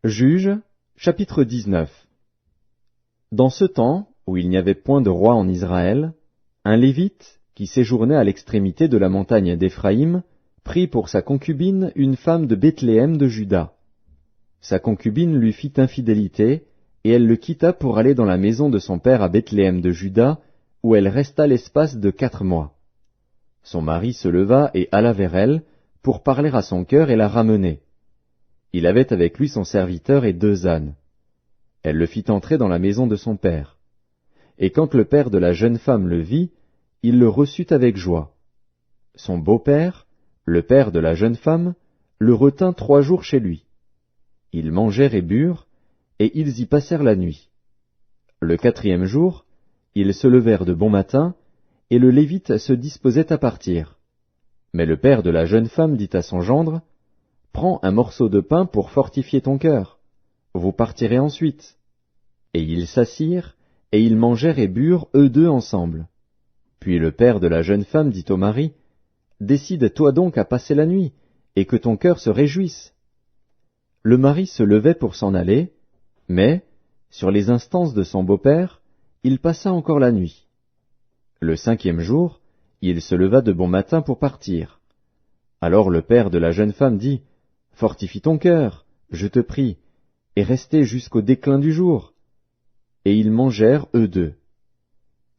Juges, chapitre 19. Dans ce temps, où il n'y avait point de roi en Israël, un Lévite, qui séjournait à l'extrémité de la montagne d'Éphraïm, prit pour sa concubine une femme de Bethléem de Juda. Sa concubine lui fit infidélité, et elle le quitta pour aller dans la maison de son père à Bethléem de Juda, où elle resta l'espace de 4 mois. Son mari se leva et alla vers elle, pour parler à son cœur et la ramener. Il avait avec lui son serviteur et 2 ânes. Elle le fit entrer dans la maison de son père. Et quand le père de la jeune femme le vit, il le reçut avec joie. Son beau-père, le père de la jeune femme, le retint 3 jours chez lui. Ils mangèrent et burent, et ils y passèrent la nuit. Le 4e jour, ils se levèrent de bon matin, et le Lévite se disposait à partir. Mais le père de la jeune femme dit à son gendre, « Prends un morceau de pain pour fortifier ton cœur. Vous partirez ensuite. » Et ils s'assirent, et ils mangèrent et burent eux 2 ensemble. Puis le père de la jeune femme dit au mari, « Décide-toi donc à passer la nuit, et que ton cœur se réjouisse. » Le mari se levait pour s'en aller, mais, sur les instances de son beau-père, il passa encore la nuit. Le 5e jour, il se leva de bon matin pour partir. Alors le père de la jeune femme dit, « Fortifie ton cœur, je te prie, et restez jusqu'au déclin du jour. » Et ils mangèrent eux 2.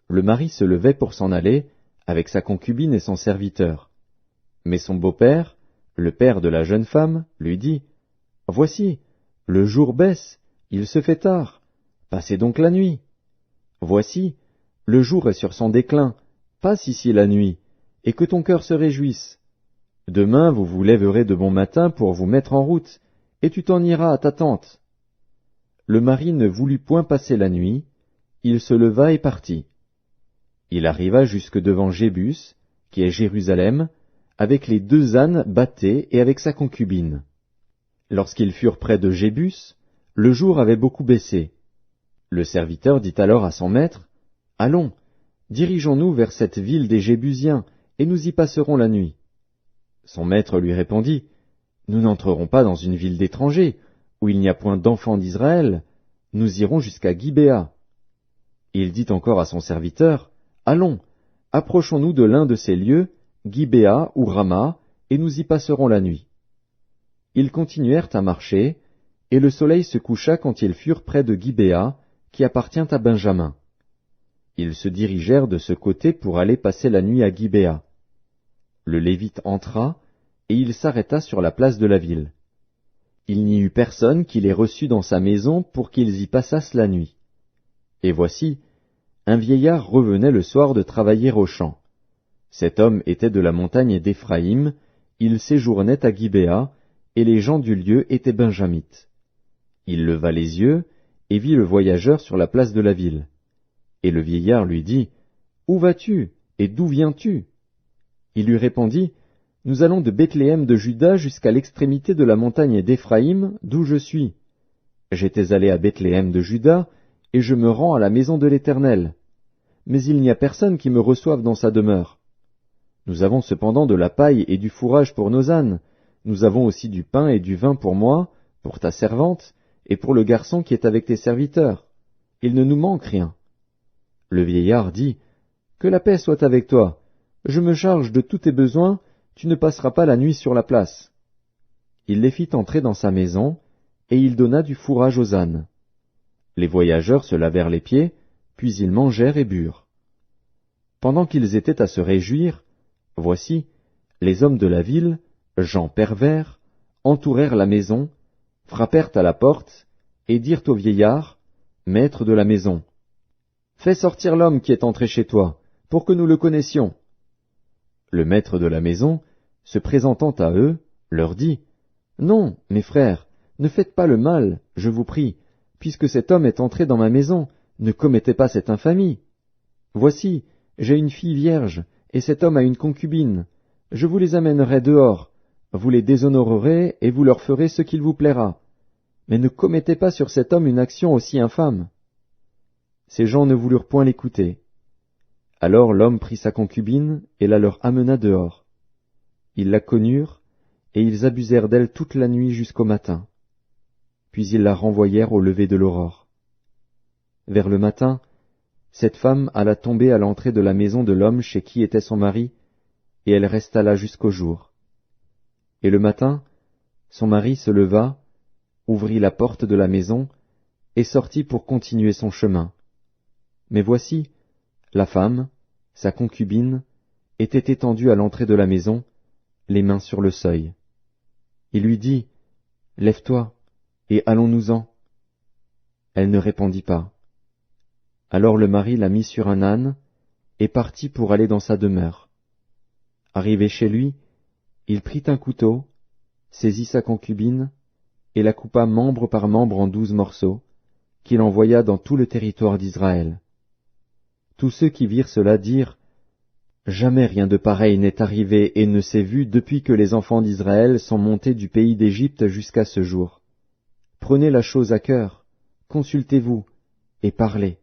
Le mari se levait pour s'en aller, avec sa concubine et son serviteur. Mais son beau-père, le père de la jeune femme, lui dit, « Voici, le jour baisse, il se fait tard, passez donc la nuit. Voici, le jour est sur son déclin, passe ici la nuit, et que ton cœur se réjouisse. Demain vous vous lèverez de bon matin pour vous mettre en route, et tu t'en iras à ta tente. » Le mari ne voulut point passer la nuit, il se leva et partit. Il arriva jusque devant Jébus, qui est Jérusalem, avec les 2 ânes bâtés et avec sa concubine. Lorsqu'ils furent près de Jébus, le jour avait beaucoup baissé. Le serviteur dit alors à son maître, « Allons, dirigeons-nous vers cette ville des Jébusiens, et nous y passerons la nuit. » Son maître lui répondit, « Nous n'entrerons pas dans une ville d'étrangers, où il n'y a point d'enfants d'Israël, nous irons jusqu'à Gibéa. » Il dit encore à son serviteur, « Allons, approchons-nous de l'un de ces lieux, Gibéa ou Rama, et nous y passerons la nuit. » Ils continuèrent à marcher, et le soleil se coucha quand ils furent près de Gibéa, qui appartient à Benjamin. Ils se dirigèrent de ce côté pour aller passer la nuit à Gibéa. Le Lévite entra, et il s'arrêta sur la place de la ville. Il n'y eut personne qui les reçût dans sa maison pour qu'ils y passassent la nuit. Et voici, un vieillard revenait le soir de travailler au champ. Cet homme était de la montagne d'Éphraïm, il séjournait à Gibéa, et les gens du lieu étaient benjamites. Il leva les yeux, et vit le voyageur sur la place de la ville. Et le vieillard lui dit, « Où vas-tu, et d'où viens-tu » Il lui répondit, « Nous allons de Bethléem de Juda jusqu'à l'extrémité de la montagne d'Éphraïm, d'où je suis. J'étais allé à Bethléem de Juda, et je me rends à la maison de l'Éternel. Mais il n'y a personne qui me reçoive dans sa demeure. Nous avons cependant de la paille et du fourrage pour nos ânes. Nous avons aussi du pain et du vin pour moi, pour ta servante, et pour le garçon qui est avec tes serviteurs. Il ne nous manque rien. » Le vieillard dit, « Que la paix soit avec toi. Je me charge de tous tes besoins, tu ne passeras pas la nuit sur la place. » Il les fit entrer dans sa maison, et il donna du fourrage aux ânes. Les voyageurs se lavèrent les pieds, puis ils mangèrent et burent. Pendant qu'ils étaient à se réjouir, voici, les hommes de la ville, gens pervers, entourèrent la maison, frappèrent à la porte, et dirent au vieillard, « Maître de la maison, fais sortir l'homme qui est entré chez toi, pour que nous le connaissions. » Le maître de la maison, se présentant à eux, leur dit, « Non, mes frères, ne faites pas le mal, je vous prie, puisque cet homme est entré dans ma maison, ne commettez pas cette infamie. Voici, j'ai une fille vierge, et cet homme a une concubine. Je vous les amènerai dehors, vous les déshonorerez, et vous leur ferez ce qu'il vous plaira. Mais ne commettez pas sur cet homme une action aussi infâme. » Ces gens ne voulurent point l'écouter. Alors l'homme prit sa concubine et la leur amena dehors. Ils la connurent, et ils abusèrent d'elle toute la nuit jusqu'au matin. puis ils la renvoyèrent au lever de l'aurore. Vers le matin, cette femme alla tomber à l'entrée de la maison de l'homme chez qui était son mari, et elle resta là jusqu'au jour. Et le matin, son mari se leva, ouvrit la porte de la maison, et sortit pour continuer son chemin. Mais voici, la femme, sa concubine, était étendue à l'entrée de la maison, les mains sur le seuil. Il lui dit, « Lève-toi, et allons-nous-en. » Elle ne répondit pas. Alors le mari la mit sur un âne, et partit pour aller dans sa demeure. Arrivé chez lui, il prit un couteau, saisit sa concubine, et la coupa membre par membre en 12 morceaux, qu'il envoya dans tout le territoire d'Israël. Tous ceux qui virent cela dirent, « Jamais rien de pareil n'est arrivé et ne s'est vu depuis que les enfants d'Israël sont montés du pays d'Égypte jusqu'à ce jour. Prenez la chose à cœur, consultez-vous, et parlez. »